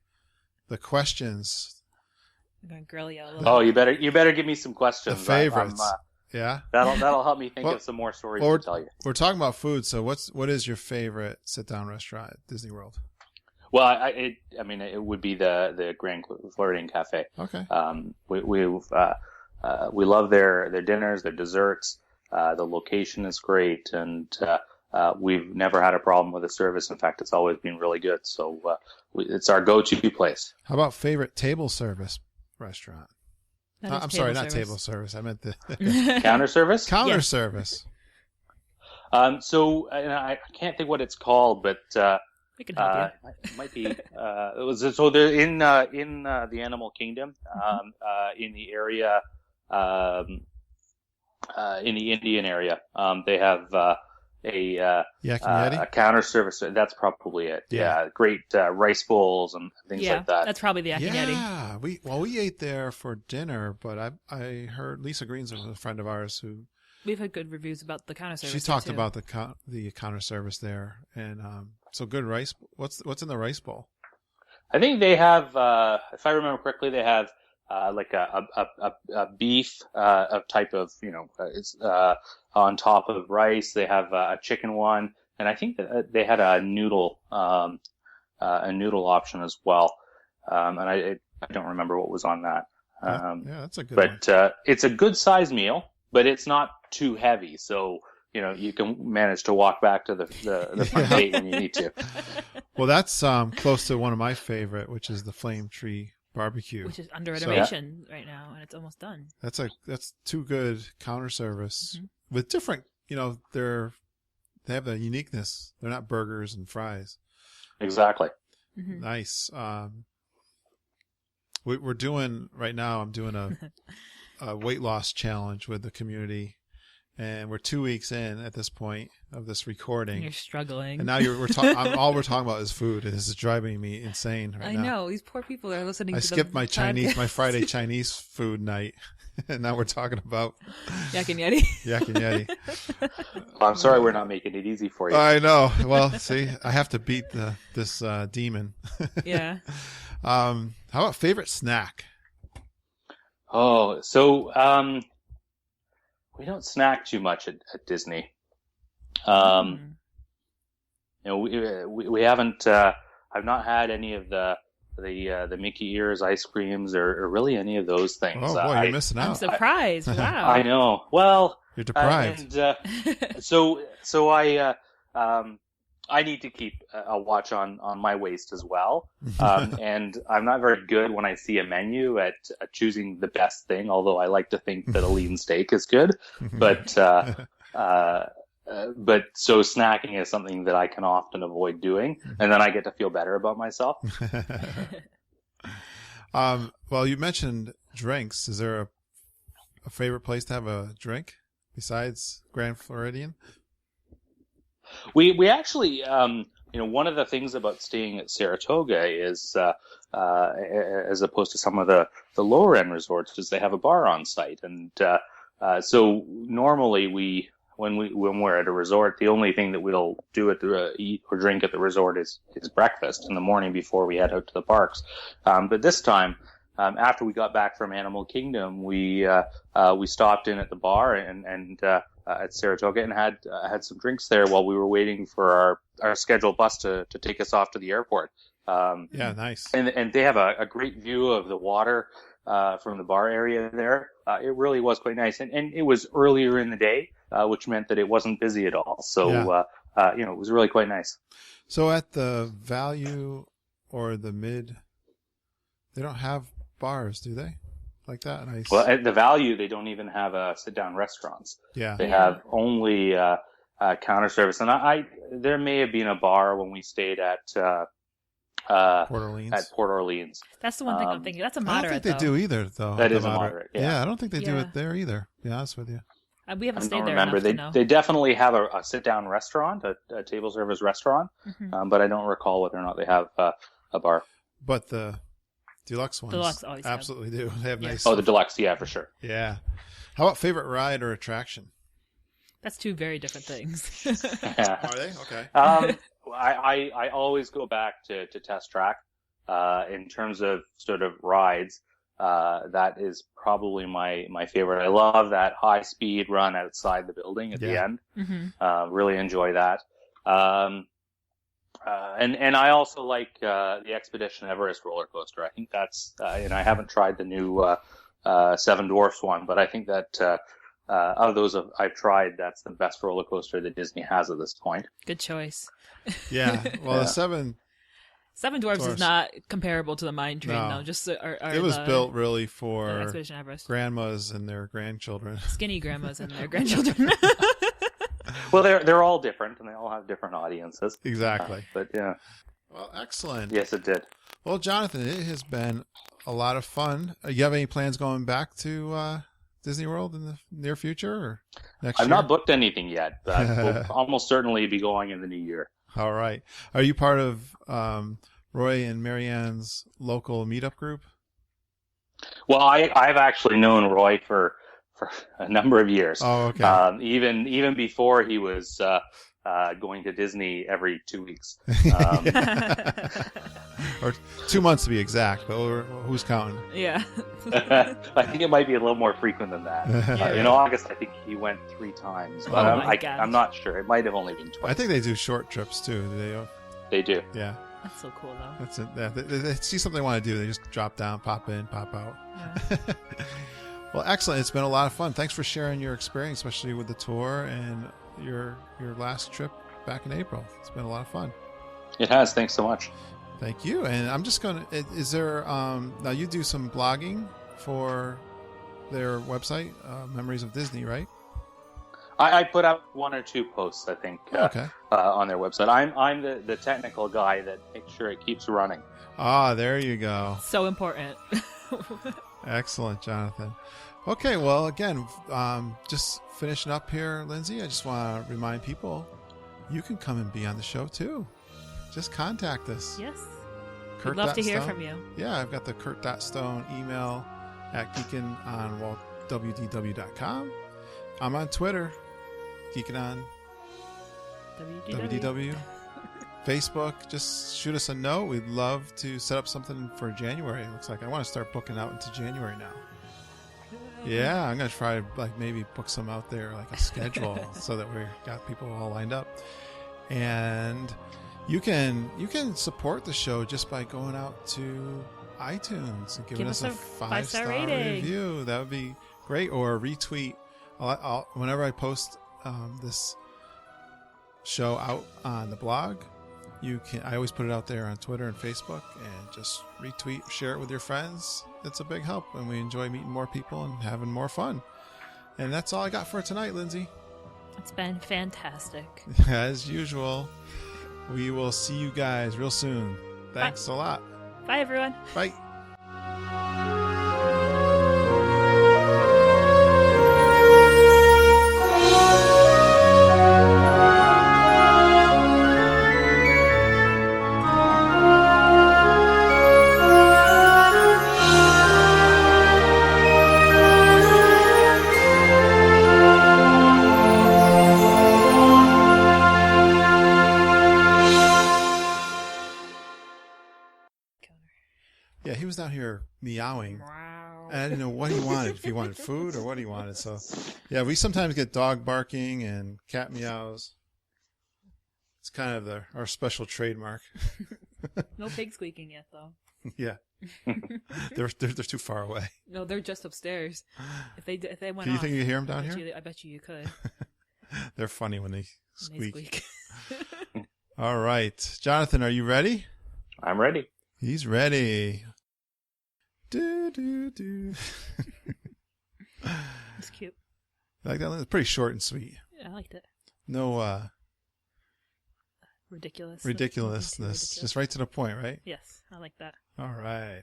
questions. I'm going to grill you a little. Oh, you better give me some questions. The favorites. Yeah. That'll help me think of some more stories to tell you. We're talking about food, so what is your favorite sit-down restaurant at Disney World? Well, it would be the Grand Floridian Cafe. Okay. We love their dinners, their desserts. The location is great, and we've never had a problem with the service. In fact, it's always been really good. So it's our go-to place. How about favorite table service restaurant? I'm sorry, not service. Table service. I meant the Counter service. Counter service. So and I can't think what it's called, but We can help you. it might be. So they're in the animal kingdom, in the area, in the Indian area. They have a counter service. That's probably it. Yeah, great rice bowls and things like that. That's probably the Yak and Yeti. Yeah, we ate there for dinner, but I heard Lisa Green's a friend of ours who. We've had good reviews about the counter service. She talked about the counter service there, and so good rice. What's in the rice bowl? I think they have, if I remember correctly, they have like a beef type of, it's on top of rice. They have a chicken one, and I think that they had a noodle option as well. And I don't remember what was on that. Yeah, that's a good one. But it's a good size meal, but it's not too heavy, so you can manage to walk back to the front gate when you need to. Well, that's close to one of my favorite, which is the Flame Tree Barbecue, which is under renovation right now, and it's almost done. That's too good counter service with different. They have a uniqueness. They're not burgers and fries. Exactly. Mm-hmm. Nice. We're doing right now. I'm doing a weight loss challenge with the community, and we're 2 weeks in at this point of this recording. You're struggling, and now we're talking. All we're talking about is food, and this is driving me insane right now. I know these poor people are listening. I skipped my Friday Chinese food night, and now we're talking about Yak and Yeti. Yak and Yeti. Well, I'm sorry we're not making it easy for you. I know. Well, see, I have to beat this demon. Yeah. How about favorite snack? Oh, so we don't snack too much at Disney. We haven't. I've not had any of the Mickey Ears ice creams or really any of those things. Oh boy, you're missing out. I'm surprised. Wow. I know. Well, you're deprived. So I need to keep a watch on my waist as well. And I'm not very good when I see a menu at choosing the best thing, although I like to think that a lean steak is good. But so snacking is something that I can often avoid doing, and then I get to feel better about myself. Well, you mentioned drinks. Is there a favorite place to have a drink besides Grand Floridian? We actually, one of the things about staying at Saratoga is, as opposed to some of the lower end resorts, is they have a bar on site, and so normally when we're at a resort, the only thing that we'll do eat or drink at the resort is breakfast in the morning before we head out to the parks. But this time, after we got back from Animal Kingdom, we stopped in at the bar and at Saratoga and had some drinks there while we were waiting for our scheduled bus to take us off to the airport. Yeah, nice. And they have a great view of the water from the bar area there. It really was quite nice, and it was earlier in the day, which meant that it wasn't busy at all. So it was really quite nice. So at the Value or the Mid, they don't have bars, do they? like that? Nice. Well, at the Value, they don't even have sit-down restaurants. Yeah. They have only counter service. And there may have been a bar when we stayed at Port Orleans. At Port Orleans. That's the one thing I'm thinking. That's a I moderate. don't think they do either, though. That is a moderate. Yeah. I don't think they do it there either. To be honest with you. We haven't I stayed don't there remember. enough to know. They definitely have a sit-down restaurant, a table service restaurant, but I don't recall whether or not they have a bar. But the deluxe ones always absolutely do. They have nice. Oh, the deluxe, yeah, for sure. Yeah. How about favorite ride or attraction? That's two very different things. Are they? Okay. I always go back to Test Track. In terms of sort of rides, that is probably my favorite. I love that high speed run outside the building at the end. Really enjoy that. And I also like the Expedition Everest roller coaster. I think that's and I haven't tried the new Seven Dwarfs one, but I think that of those I've tried, that's the best roller coaster that Disney has at this point. Good choice. Yeah. Well, the Seven Dwarfs is not comparable to the Mine Train, though. Just it was built really for Expedition Everest. Grandmas and their grandchildren. Skinny grandmas and their grandchildren. Well, they're all different, and they all have different audiences. Exactly. But yeah. Well, excellent. Yes, it did. Well, Jonathan, it has been a lot of fun. You have any plans going back to Disney World in the near future or next year? I've not booked anything yet, but we'll almost certainly be going in the new year. All right. Are you part of Roy and Marianne's local meetup group? Well, I've actually known Roy for a number of years. Oh, okay. Even before he was going to Disney every 2 weeks. Or 2 months to be exact, but who's counting? Yeah. I think it might be a little more frequent than that. In August, I think he went 3 times, but I'm not sure. It might have only been twice. I think they do short trips too. Do they? They do. Yeah. That's so cool, though. That's it. Yeah, they see something they want to do, they just drop down, pop in, pop out. Yeah. Well, excellent. It's been a lot of fun. Thanks for sharing your experience, especially with the tour and your last trip back in April. It's been a lot of fun. It has. Thanks so much. Thank you. And I'm just going to, is there, now you do some blogging for their website, Memories of Disney, right? I put out 1 or 2 posts, I think, on their website. I'm the technical guy that makes sure it keeps running. Ah, there you go. So important. Excellent, Jonathan. Okay, well, again, just finishing up here, Lindsay, I just want to remind people, you can come and be on the show, too. Just contact us. Yes. Kurt. We'd love to hear from you. Yeah, I've got the Kurt.Stone email at Geekin on WDW.com. I'm on Twitter, Geekin on WDW. Facebook, just shoot us a note. We'd love to set up something for January. It looks like I want to start booking out into January now. Yeah, I'm going to try to maybe book some out there, like a schedule, so that we've got people all lined up. And you can support the show just by going out to iTunes and giving us a 5-star review. That would be great. Or retweet. Whenever I post this show out on the blog, I always put it out there on Twitter and Facebook, and just retweet, share it with your friends. It's a big help, and we enjoy meeting more people and having more fun. And that's all I got for tonight, Lindsay. It's been fantastic. As usual, we will see you guys real soon. Thanks a lot. Bye, everyone. Bye. Yeah, he was down here meowing. Wow. And I didn't know what he wanted, if he wanted food or what he wanted. So, yeah, we sometimes get dog barking and cat meows. It's kind of our special trademark. No pig squeaking yet, though. Yeah. They're too far away. No, they're just upstairs. If they went Do you off, think you hear them down here? I bet you could. They're funny when they squeak. When they squeak. All right. Jonathan, are you ready? I'm ready. He's ready. Do, do, do. It's cute. Like that? It's pretty short and sweet. Yeah, I liked it. No Ridiculousness. ridiculousness. Just right to the point, right? Yes, I like that. All right.